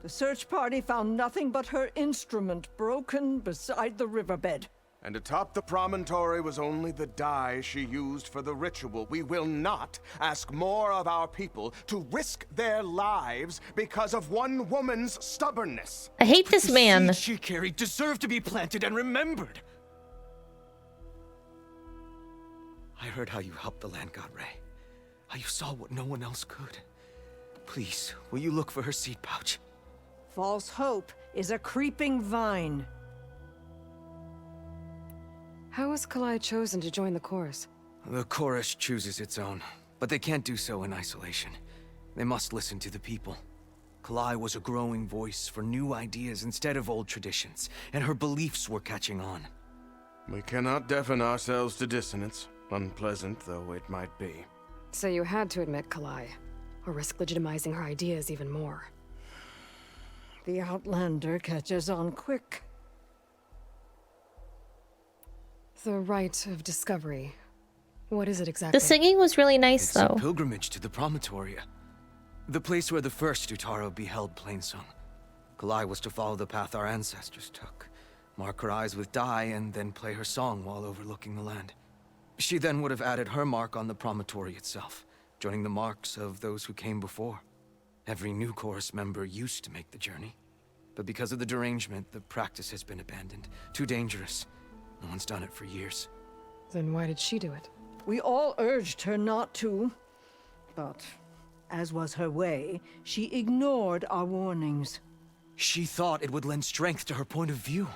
The search party found nothing but her instrument broken beside the riverbed. And atop the promontory was only the dye she used for the ritual. We will not ask more of our people to risk their lives because of one woman's stubbornness. I hate this man. The seeds she carried deserve to be planted and remembered. I heard how you helped the land god Ray. How you saw what no one else could. Please, will you look for her seed pouch? False hope is a creeping vine. How was Kalai chosen to join the chorus? The chorus chooses its own, but they can't do so in isolation. They must listen to the people. Kalai was a growing voice for new ideas instead of old traditions, and her beliefs were catching on. We cannot deafen ourselves to dissonance, unpleasant though it might be. So you had to admit Kalai, or risk legitimizing her ideas even more. The Outlander catches on quick. The rite of discovery. What is it exactly? The singing was really nice, though. It's a pilgrimage to the promontory. The place where the first Utaru beheld plainsong. Kalai was to follow the path our ancestors took. Mark her eyes with dye and then play her song while overlooking the land. She then would have added her mark on the promontory itself, joining the marks of those who came before. Every new chorus member used to make the journey. But because of the derangement, the practice has been abandoned. Too dangerous. No one's done it for years. Then why did she do it? We all urged her not to. But, as was her way, she ignored our warnings. She thought it would lend strength to her point of view.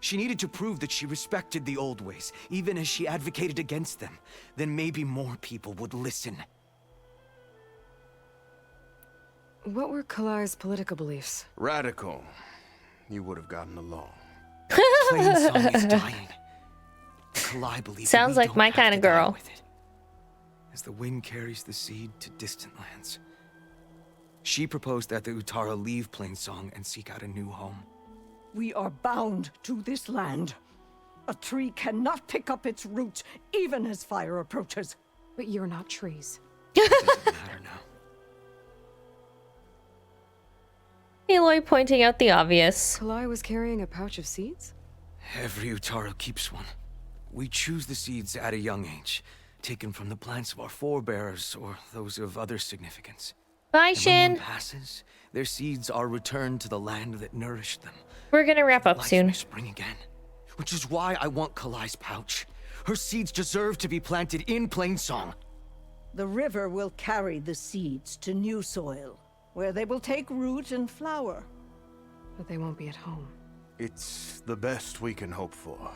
She needed to prove that she respected the old ways, even as she advocated against them. Then maybe more people would listen. What were Kalai's political beliefs? Radical. You would have gotten along. Plainsong is dying. Kalai believes Sounds like my kind of girl. With it. As the wind carries the seed to distant lands. She proposed that the Utaru leave Plainsong and seek out a new home. We are bound to this land. A tree cannot pick up its roots, even as fire approaches. But you're not trees. It doesn't matter now. Aloy pointing out the obvious. Kalai was carrying a pouch of seeds? Every Utaru keeps one. We choose the seeds at a young age, taken from the plants of our forebears or those of other significance. Bye, And Shin. when one passes, their seeds are returned to the land that nourished them. We're gonna wrap up Life soon. may spring again. which is why I want Kalai's pouch. Her seeds deserve to be planted in Plainsong. The river will carry the seeds to new soil, where they will take root and flower. But they won't be at home. It's the best we can hope for.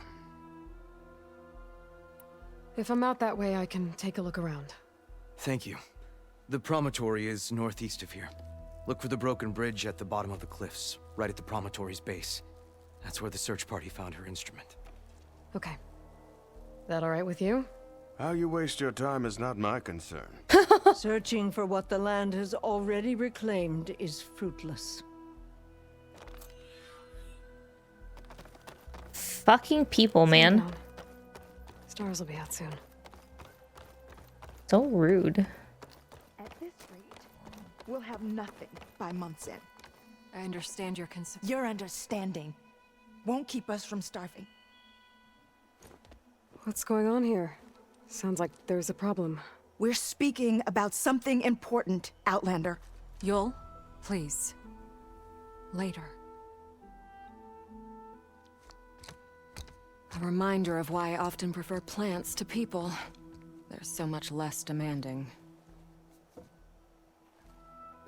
If I'm out that way, I can take a look around. Thank you. The promontory is northeast of here. Look for the broken bridge at the bottom of the cliffs, right at the promontory's base. That's where the search party found her instrument. Okay. That all right with you? How you waste your time is not my concern. Searching for what the land has already reclaimed is fruitless. Fucking people, man. Stars will be out soon. So rude. At this rate, we'll have nothing by month's end. I understand your concern. Your understanding won't keep us from starving. What's going on here? Sounds like there's a problem. We're speaking about something important, Outlander. Yul, please. Later. A reminder of why I often prefer plants to people. They're so much less demanding.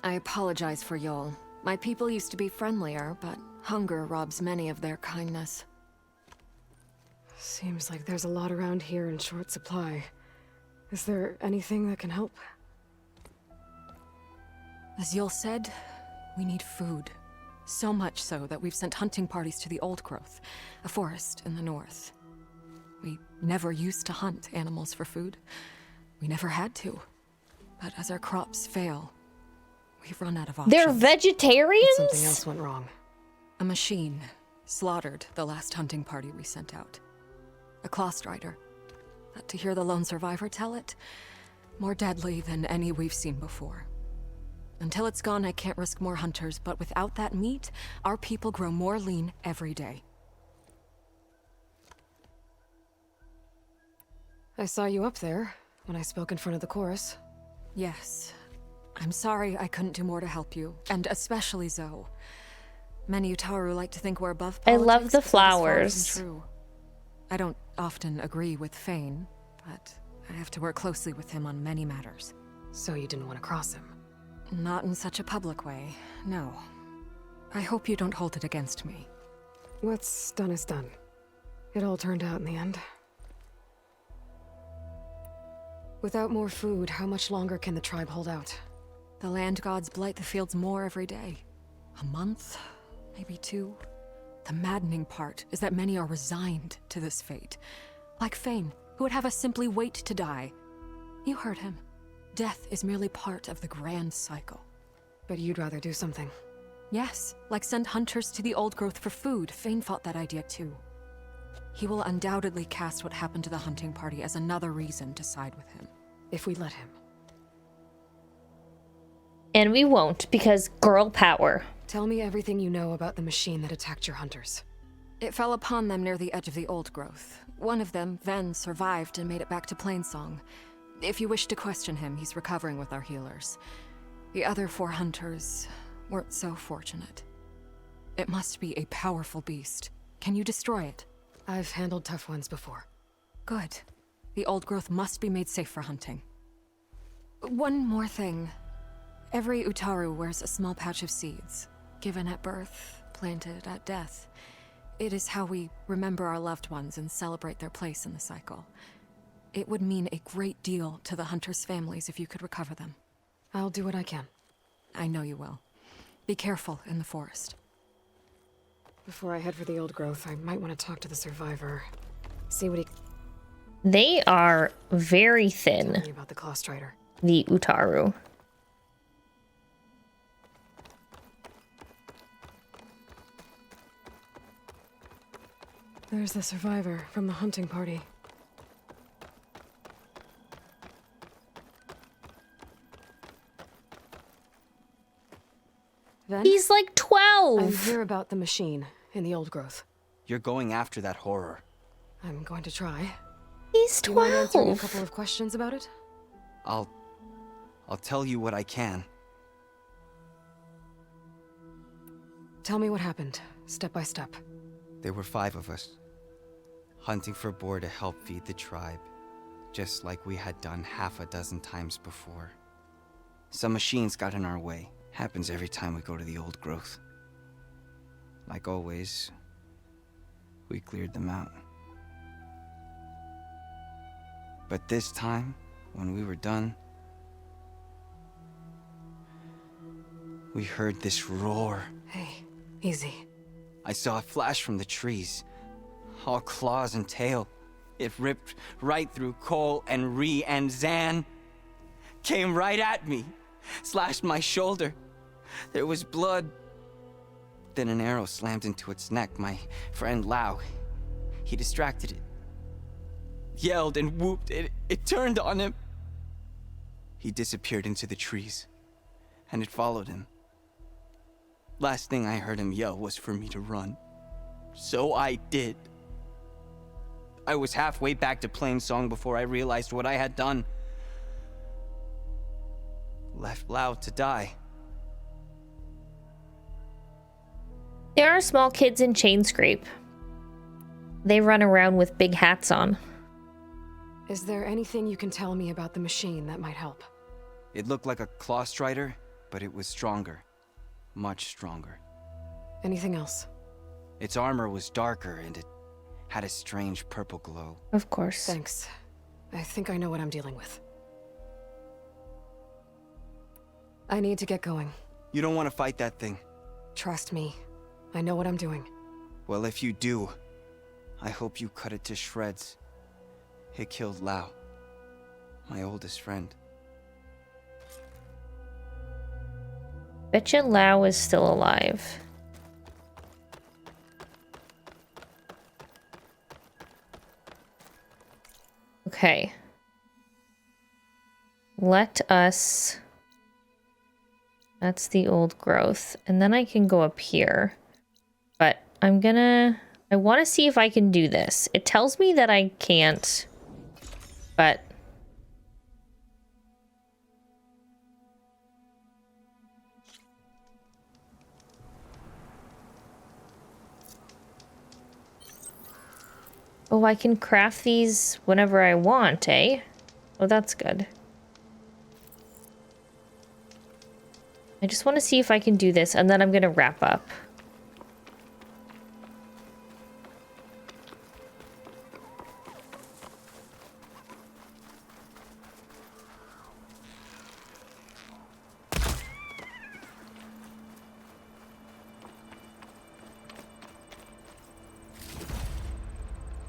I apologize for Yul. My people used to be friendlier, but hunger robs many of their kindness. Seems like there's a lot around here in short supply. Is there anything that can help? As Yul said, we need food. So much so that we've sent hunting parties to the Old Growth, a forest in the north. We never used to hunt animals for food. We never had to. But as our crops fail, we've run out of options. They're vegetarians? But something else went wrong. A machine slaughtered the last hunting party we sent out. A claw strider. But to hear the lone survivor tell it, more deadly than any we've seen before. Until it's gone, I can't risk more hunters, but without that meat, our people grow more lean every day. I saw you up there when I spoke in front of the chorus. Yes. I'm sorry I couldn't do more to help you, and especially Zo. Many Utaru like to think we're above I politics, love the but that is far from flowers. true. I don't often agree with Fane, but I have to work closely with him on many matters. So you didn't want to cross him? Not in such a public way, no. I hope you don't hold it against me. What's done is done. It all turned out in the end. Without more food, how much longer can the tribe hold out? The land gods blight the fields more every day. A month, maybe 2. The maddening part is that many are resigned to this fate. Like Fane, who would have us simply wait to die. You heard him. Death is merely part of the grand cycle. But you'd rather do something. Yes, like send hunters to the Old Growth for food. Fane fought that idea too. He will undoubtedly cast what happened to the hunting party as another reason to side with him. If we let him. And we won't, because girl power. Tell me everything you know about the machine that attacked your hunters. It fell upon them near the edge of the Old Growth. One of them, Ven, survived and made it back to Plainsong. If you wish to question him, he's recovering with our healers. The other 4 hunters weren't so fortunate. It must be a powerful beast. Can you destroy it? I've handled tough ones before. Good. The Old Growth must be made safe for hunting. One more thing. Every Utaru wears a small pouch of seeds, given at birth, planted at death. It is how we remember our loved ones and celebrate their place in the cycle. It would mean a great deal to the hunters' families if you could recover them. I'll do what I can. I know you will. Be careful in the forest. Before I head for the Old Growth, I might want to talk to the survivor. See what he... They are very thin. Tell me about the claw strider. The Utaru. There's the survivor from the hunting party. Ven? He's like 12. I'm here about the machine in the Old Growth. You're going after that horror. I'm going to try. He's Do you mind answering a 12. couple of questions about it? I'll tell you what I can. Tell me what happened, step by step. There were 5 of us. hunting for boar to help feed the tribe, just like we had done half a dozen times before. Some machines got in our way. Happens every time we go to the old growth. Like always, we cleared them out. But this time, when we were done, we heard this roar. Hey, easy. I saw a flash from the trees, all claws and tail. It ripped right through Cole and Ree, and Zan came right at me, slashed my shoulder. There was blood. Then an arrow slammed into its neck. My friend Lau, he distracted it. Yelled and whooped. It turned on him. He disappeared into the trees, and it followed him. Last thing I heard him yell was for me to run. So I did. I was halfway back to Plainsong before I realized what I had done. Left Lau to die. There are small kids in Chainscrape. They run around with big hats on. Is there anything you can tell me about the machine that might help? It looked like a claw strider, but it was stronger. Much stronger. Anything else? Its armor was darker, and it had a strange purple glow. Of course. Thanks. I think I know what I'm dealing with. I need to get going. You don't want to fight that thing. Trust me. I know what I'm doing. Well, if you do, I hope you cut it to shreds. It killed Lau, my oldest friend. Betcha Lau is still alive. Okay. Let us... That's the old growth. And then I can go up here. But I'm gonna... I want to see if I can do this. It tells me that I can't. But... Oh, I can craft these whenever I want, eh? Oh, that's good. I just want to see if I can do this, and then I'm gonna wrap up.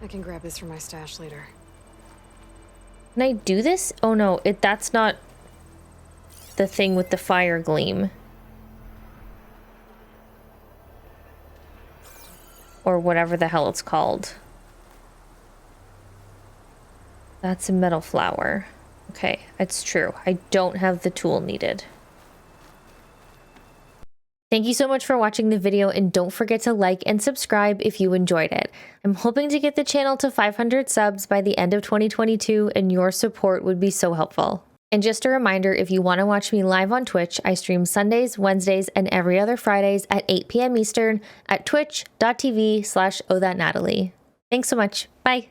I can grab this from my stash later. Can I do this? Oh no, that's not the thing with the fire gleam. Or whatever the hell it's called. That's a metal flower. Okay, it's true. I don't have the tool needed. Thank you so much for watching the video, and don't forget to like and subscribe if you enjoyed it. I'm hoping to get the channel to 500 subs by the end of 2022, and your support would be so helpful. And just a reminder, if you want to watch me live on Twitch, I stream Sundays, Wednesdays, and every other Fridays at 8 p.m. Eastern at twitch.tv/OhthatNatalie. Thanks so much. Bye.